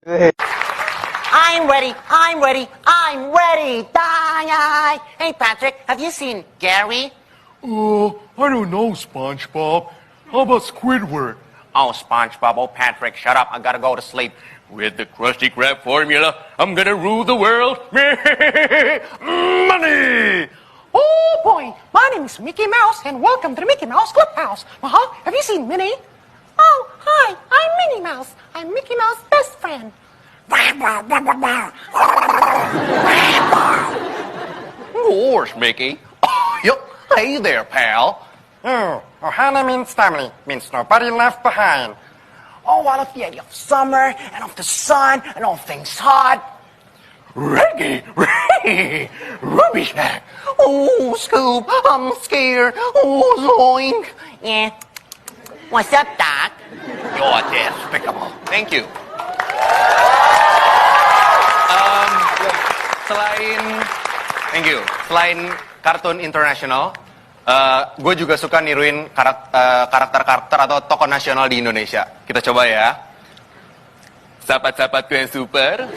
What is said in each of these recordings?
I'm ready, I'm ready, I'm ready. Die. Hey, Patrick, have you seen Gary? I don't know, SpongeBob. How about Squidward? Oh, SpongeBob, oh, Patrick, shut up. I gotta go to sleep. With the Krusty Krab formula, I'm gonna rule the world. Money! Oh boy, my name is Mickey Mouse and welcome to the Mickey Mouse Clubhouse. Have you seen Minnie? Oh, hi, I'm Minnie Mouse. I'm Mickey Mouse's best friend. Of course, Mickey. Oh, yep. Hey there, pal. Ohana means family, means nobody left behind. Oh, I love the idea of summer and of the sun and all things hot. Reggie, Ruby Shack. Oh, Scoop, I'm scared. Oh, Zoink. Yeah. What's up, Doc? You're despicable. Thank you. Selain kartun internasional, gue juga suka niruin karakter-karakter atau tokoh nasional di Indonesia. Kita coba ya. Sahabat-sahabatku yang super.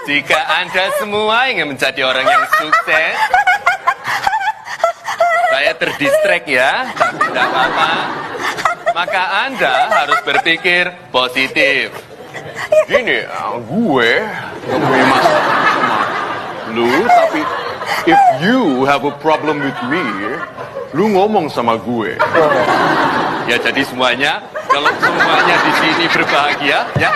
Jika Anda semua ingin menjadi orang yang sukses, saya terdistract ya, tapi tidak apa-apa. Maka Anda harus berpikir positif. Gini, gue gak punya masalah sama lu, tapi if you have a problem with me, lu ngomong sama gue. Ya jadi semuanya, kalau semuanya di sini berbahagia, ya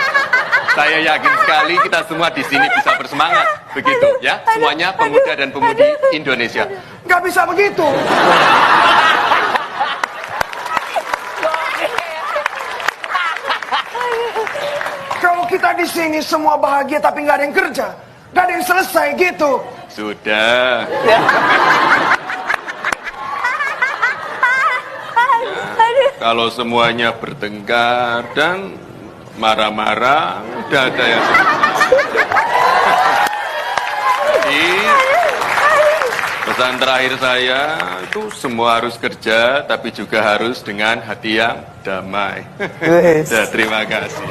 saya yakin sekali kita semua di sini bisa bersemangat. Begitu ya, semuanya pemuda dan pemudi Indonesia. Gak bisa begitu. Kalau kita di sini semua bahagia tapi nggak ada yang kerja, nggak ada yang selesai gitu. Sudah. Kalau semuanya bertengkar dan marah-marah, udah ada yang jadi, pesan terakhir saya itu semua harus kerja, tapi juga harus dengan hati yang damai. Ya, terima kasih.